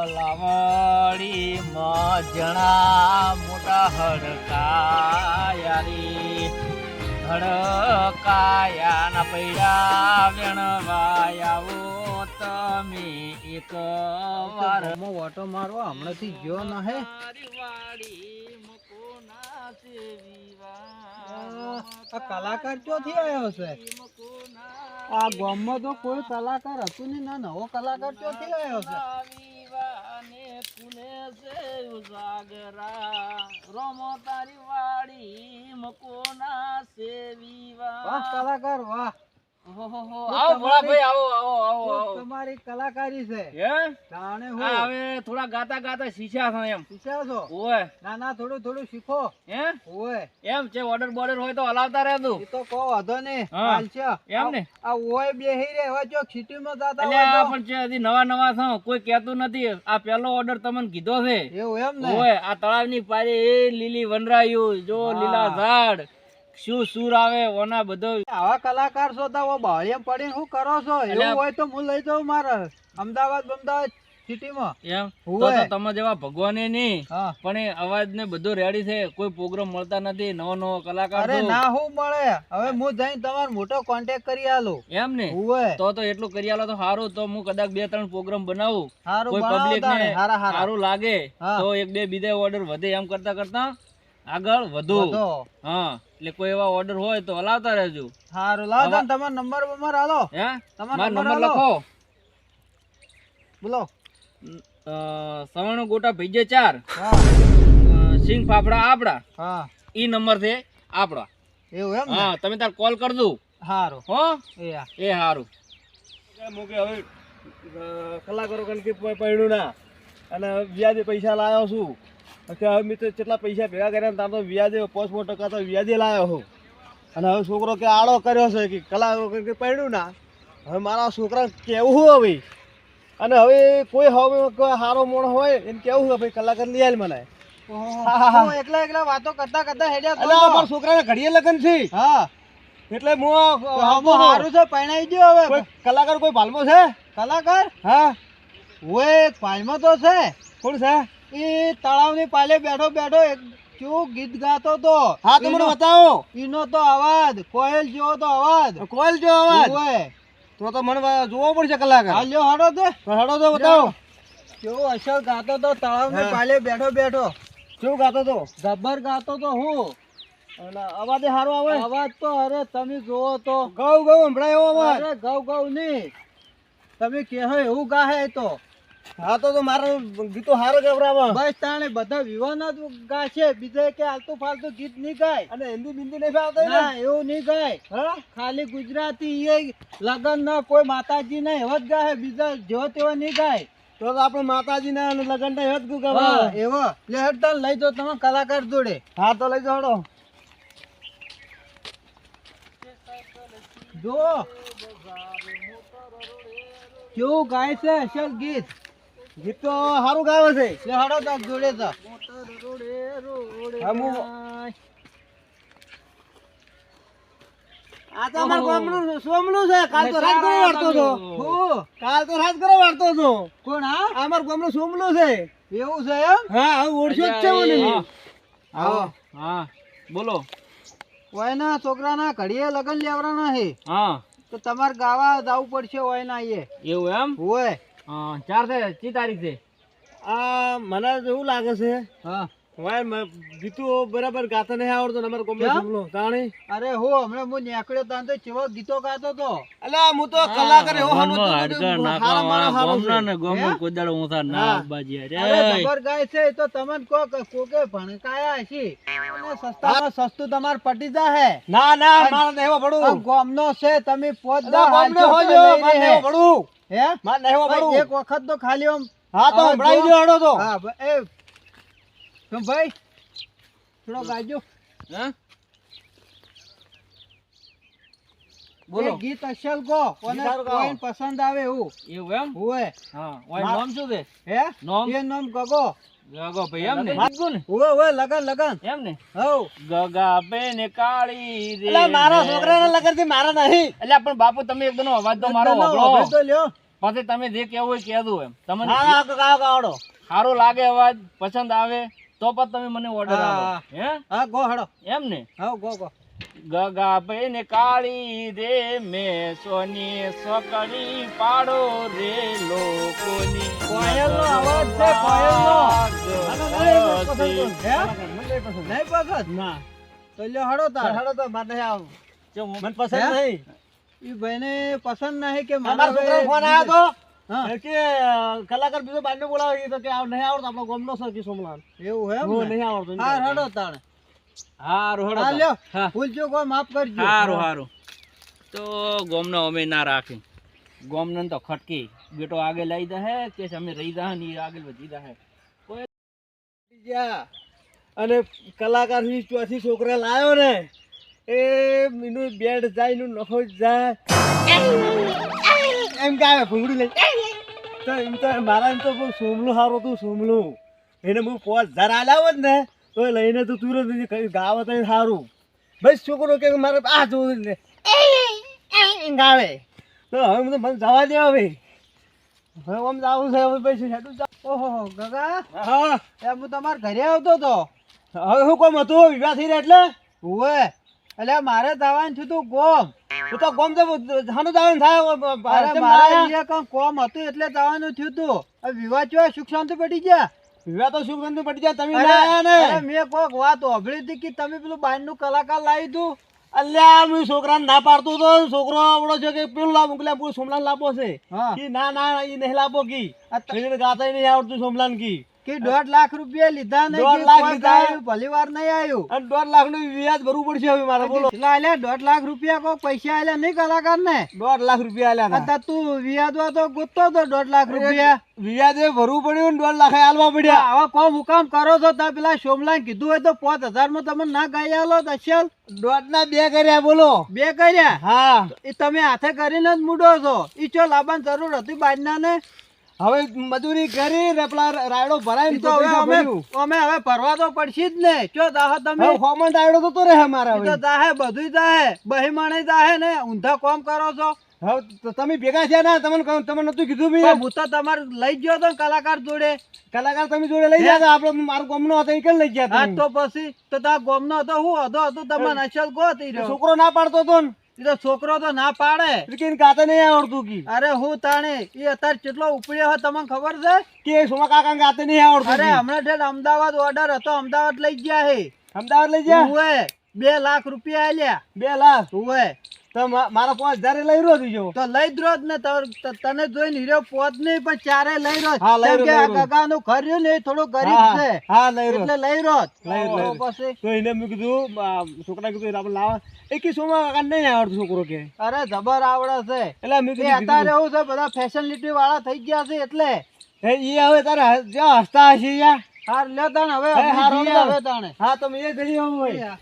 તલાવડી મજણા મોટા હડકાયારી હડકાયાના પૈડા વેણવાયાવો તમે એક વાર ઓટો મારવા હમણાંથી ગયો ન હે આ કલાકાર ક્યાંથી આવ્યો છે? આ ગામમાં તો કોઈ કલાકાર હતું નહીં, ના નવો કલાકાર ક્યાંથી આવ્યો છે? વાહ કલાકાર વાહ, તમારી કલાકારી છે. જાણે હું હવે થોડા ગાતા ગાતા શીખ્યા છો એમ? શીખ્યા છો? ઓય ના ના, થોડું થોડું શીખો. હે ઓય એમ છે, ઓર્ડર બોર્ડર હોય તો હલાવતા રહેતું. એ તો કહો વાંધો નહીં. હા. હાલશે. એમ ને? આ ઓય બેહી રે હવે જો સિટીમાં જાતા એટલે હોય આ તો. પણ છે હજી નવા નવા છો, કોઈ કહેતું નથી. આ પહેલો ઓર્ડર તમને કીધો છે. એવું એમ ને? ઓય આ તળાવની પારે એ લીલી વનરાયું જો હા. લીલા ઝાડ શું સૂર આવે ઓના બધો. આવા કલાકાર છો તો બાળિયામાં પડીને શું કરો છો? એટલે એવું હોય તો હું લઈ જાઉં મારે અમદાવાદ સિટીમાં. એમ તો ઓય. તમે જેવા ભગવાને નહીં, હા. પણ એ અવાજ ને બધું રેડી છે. કોઈ પ્રોગ્રામ મળતા નથી, નવો નવો કલાકાર અરે છો. ના હું મળે, હવે હું જઈને તમારો મોટો કોન્ટેક્ટ કરી આલું. એમ ને? ઓય. તો એટલું કરી આલો તો સારું. તો હું કદાચ 2-3 પ્રોગ્રામ બનાવું, હારું કોઈ બનાવો પબ્લિક તાણે. ને હારા હારા. સારું લાગે હા. તો 1-2 બીજા ઓર્ડર વધે. એમ કરતા કરતા આગળ વધુ. વધો. હા, એટલે કોઈ એવા ઓર્ડર હોય તો હલાવતા રહેજો. હારું લાવો તાણે તમારો નંબર બમર આલો. હે તમારો મારો નંબર નંબર આલો. લખો. બોલો. સવર્ણ ગોટા ભીજે 4, હા સિંગ ફાફડા આપડા. હા ઈ નંબર છે આપડા. એવું એમ ને? હા, તમે તાર કોલ કરજો. હારું. હો એ હા. એ સારું. હવે કલાકારો કણકી પડ્યું ના અને વ્યાજે પૈસા લાવ્યો છું. હવે મેં તો કેટલા પૈસા ભેગા કર્યા ત્યાં તો વ્યાજે 5% તો વ્યાજે લાવ્યો છું. અને હવે છોકરો કે આડો કર્યો છે કે કલાકારો કણકી પડ્યું ના. હવે મારા છોકરા કેવું હું હવે, અને હવે કોઈ હવે કોઈ સારો મોણ હોય એને કેવું છે ભાઈ કલાકાર લઈ આલ મને. ઓહો, હું એકલા એકલા વાતો કરતા કરતા હેડ્યા એટલે મારા છોકરાને ઘડીએ લગન છે હા એટલે હું સારું છે, પરણાઈ ગયો હવે. કોઈ કલાકાર કોઈ ભાલમાં છે? કલાકાર હા, ઓય પાલમાં તો છે. કોણ છે? એ તળાવની પાલે બેઠો બેઠો એક કેવું ગીત ગાતો તો. હા તો મને બતાવો. ઈનો તો અવાજ કોયલ જેવો તો અવાજ. કોલ જો અવાજ. ઓય તો મને જોવો પડશે કલાકાર. હાલ્યો હાડો તે તો હેડો તો બતાવો. કેવો અસલ ગાતો તો તળાવની હા. પાલે બેઠો બેઠો. શું ગાતો તો? જબ્બર ગાતો તો હું. અને અવાજે સારો આવે. અવાજ તો અરે તમે જોવો તો ગૌ ગૌ સંભળાય એવો અવાજ. અરે ગૌ ગૌ ની તમે કહો એવું ગાહે તો. હા તો મારો ગીતો સારો ગવરાવે. બસ તાણે બધા વિવાન જ ગાશે, બીજે કે આલતુ ફાલતુ ગીત નહીં ગાય. અને હિન્દી બિંદી નહીં ફાવતા ને? ના એવું નહીં ગાય. હા? ખાલી ગુજરાતી એ લગન ના કોઈ માતાજી ના એવા જ ગાય, બીજા જેવો તેવો નહીં ગાય. તો આપણે માતાજી ના લગન ના હેત ગુ હા, ગવરાવે. એવો લે હેડતા લઈ જાઓ તમે કલાકાર જોડે. હા તો લઈ જાઓ. જો કેવું ગાય છે અસલ ગીત. ગીત તો સારું ગાવે છે. લે હડો તાર જોડે તા. હા, આ તો અમાર ગામનું સોમલું છે. કાલ તો રાત કરો વાળતો હતો. હું કાલ તો રાત કરો વાળતો હતો. કોણ હા આ અમાર ગામનું સોમલું છે. એવું છે એમ? હા હવે ઓળખ્યો જ છે મને. આવો હા બોલો. ઓયના છોકરાના ઘડીએ લગન લેવરાના છે હા તો તમારે ગાવા જવું પડશે. ઓયના એ એવું એમ? હોય. હા 4 છે. કઈ તારીખ છે? આ મને એવું લાગે છે હા વાય ગીતો બરાબર ગાતા નહીં આવડતો ને અમારો કોમ્બો કેમ? સોમલો જાણે. અરે હો હમણાં હું નીકળ્યો તાં તો કેવો ગીતો ગાતો તો. અલા હું તો કલાકાર એવો ગોમનો સમજતો હાડકા હતો. નાખવા હારા મારા વાળા હારો છે. ગોમના ને ગોમનો હે? કોઈ દાડો ઊંધા ના હા. આવબાજી અરે રે. જબર ગાય છે એ તો તમને કોકે ભણકાયા હશે અને સસ્તામાં સસ્તું તમારે પટી જાહે. ના ના મારે નહીં આ પડું. ગામનો છે તમે પોત અલા ગામનો હોજો મારે નહીં પડું. હે મારે નહીં ભાઈ, પડું. એક વખત તો ખાલી આમ હા તો અવાજ સંભળાઈ જો. ગયો હેડો તો. હા એ તો ભાઈ થોડો ગાજો. હે? એ બોલો. ગીત અસલ ગો કોને ગીત સારું ગાઓ. કોઈને પસંદ આવે એવું એવું એમ? હોય. હા ઓય મા- નામ શું છે? હે નામ? એ નામ ગગો. ગગો ભાઈ એમ ને? લગન. ગગો ને? હોય લગન લગન એમ ને? હવ ગગા બેન કાળી રે. અલા મારા ને. છોકરાના લગન થી મારા નહીં. એટલે પણ બાપુ તમે એકદમ અવાજ તો મારો બધાનો હોભળો. હોભળ તો લ્યો. પછી તમે જે કહેવું હોય કહેજો એમ તમને હા હા કાકા કાવડો સારો લાગે અવાજ પસંદ આવે તો પણ તમે મને ઓર્ડર આપો હા. હે હા ગો હડો એમ ને હા ગો ગો ગગા ભાઈને કાળી રે મેં સોની સોકડી પાડો રે લોકોની કોયલનો અવાજ છે, કોયલનો. ગગા હે? નહીં પસંદ ના તો લ્યો હડો તાર હેડો તો મારે નહીં આવું જો મને પસંદ હે? નહીં ઈ ભાઈને પસંદ નહીં કે અમારા છોકરાનો ફોન આવ્યો તો હા કે કલાકાર બીજો બારને બોલાવે તો કે નહીં આવડતો આપણો ગમનો છે કે સોમલાલ એવું હે હું એમ ને? નહીં આવડતો હા હડો તાણે હારું હેડો હા તો. લ્યો હા ભૂલજો કોઈ માફ કરજો હારું હારું તો ગોમનો અમે ના રાખી ગોમને તો ખટકી બેટો આગળ લઈ દે કે અમે રહી દા ને ઈ આગળ વધી દે ગયા. અને કલાકાર થી ચોથી છોકરા લાવ્યો ને એ એનું બેડ જાય એનું નખો જાય એમ કે આવે ભૂંગળી લઈ તો એમ તો મારા એમ તો બહુ સોમલું સારું હતું સોમલું એને હું 5000 આલ્યા હોત ને તો એ લઈને તો તુરંત ગાવ તો સારું બસ છોકરો કે મારે આ જોવું ને ગાવે તો હવે મને જવા દે હવે આમ જવું છે હવે પૈસા હેઠું જાવ ઓહો ગગા હા એમ હું તમારા ઘરે આવતો તો હવે શું કોમ હતું વિવાહ થઈ રહ્યા એટલે ઓવે એટલે મારે જવાનું છું તું ગોમ હું તો ગોમ તો હાનું જવાનું થાય અરે તેમ મારે લાયા. અહીંયા કાંઈ કોમ હતું એટલે જવાનું થયું તું હવે વિવાહ ચો સુખ શાંતિ પડી ગયા વિવાહ તો શું બંધ પડી જાય તમે અરે ના આયા ને અરે મેં કોઈક વાત સાંભળી હતી કે તમે પેલું બહારનું કલાકાર લાવી તું અલ્યા હું છોકરાને ના પાડતો તો છોકરો આવડો છે કે પેલું લાવું કે પેલું સોમલાન લાવો છે હા કી ના ના એ નહીં લાવો કી આ ત- એને ગાતા નહીં આવડતું સોમલાન કી કે 1.5 લાખ રૂપિયા લીધા નહીં 1.5 કે લાખ કોઈ લીધા. આવ્યું, ભલી વાર નહીં આવ્યું અને 1.5 લાખ નું વ્યાજ ભરવું પડશે હવે મારે બોલો કેટલા આલ્યા 1.5 લાખ રૂપિયા કોઈ પૈસા આલ્યા નહીં કલાકાર ને 1.5 લાખ રૂપિયા આલ્યા હતા. તું વ્યાજવા તો ગોતતો તો 1.5 લાખ રૂપિયા વ્યાજે ભરવું પડ્યું ને 1.5 લાખ આલવા પડ્યા આવા કોમ હુકામ કરો છો તમે પેલા સોમલાને કીધું હોય તો 5000 માં તમે ના ગાઈ આલો તો અસલ 1.5 ના 2 કર્યા બોલો બે કર્યા હા એ તમે હાથે કરીને જ મૂડો છો ઈ ચો લાવવાની જરૂર હતી બાજના ને હવે મજૂરી કરી ને પેલા રાયડો ભરાય ઈ ને તો હવે પૈસા અમે ભર્યું. અમે હવે ભરવા તો પડશે જ ને ચો દાહો તમે હવે ફોર્મમાં રાયડો તો રહે મારા ઈ તો હવે દાહે બધુંય દાહે બહીમણે દાહે ને ઊંધા કોમ કરો છો હવે તો તમે ભેગા છે ને તમને તમને નતું કીધું પણ મેં હું તો તમારે લઈ ગયો તો કલાકાર જોડે કલાકાર તમે જોડે લઈ ગયા તા. આપણે મારું ગામનો હતો એ કેમ લઈ ગયા હા તમે? તો પછી તો તાર ગોમનો હતો હું હતો તમને અસલ ગોતી રહ્યો છોકરો ના પાડતો તો ને ઈ તો છોકરો તો ના પાડે એટલે કે એને ગાતા નહીં આવડતું કી અરે હું તાણે ઈ અત્યારે કેટલો ઉપડ્યો હોય તમને ખબર છે કે સોમા કાકા ગાતે નહીં આવડતું અરે કી. હમણાં ઠેઠ અમદાવાદ ઓર્ડર હતો અમદાવાદ લઈ ગયા હે અમદાવાદ લઈ ગયા હુએ 2 લાખ રૂપિયા આલ્યા 2 લાખ હુએ તો મારા 5000 લઈ રહ્યો છું તો લઈ જ રોજ ને તને જોઈને હીરો પોત નહીં પણ ચારે લઈ રોજ હા, લઈ કેમ રહ્યો, કે આ લઈ રહ્યો. કાકાનું ઘર રહ્યું ને એ થોડું ગરીબ હા, છે હા લઈ રહ્યો એટલે લઈ રોજ લઈ રહ્યો. પછી તો એને મેં કીધું છોકરા કીધું આપણે લાવા એ કે સોમા કાકા નહીં આવડતું છોકરો કે અરે જબર આવડે છે એટલે મેં એ કીધું અત્યારે એવું છે બધા ફેસિલિટી વાળા થઈ ગયા છે એટલે એ હવે તારે જ્યાં હસતા હશે યાર હાર લે તાણ હવે હે, અમે હારું જઈએ લે. હવે તાણે હા તો મેં એ જઈ આવું હોય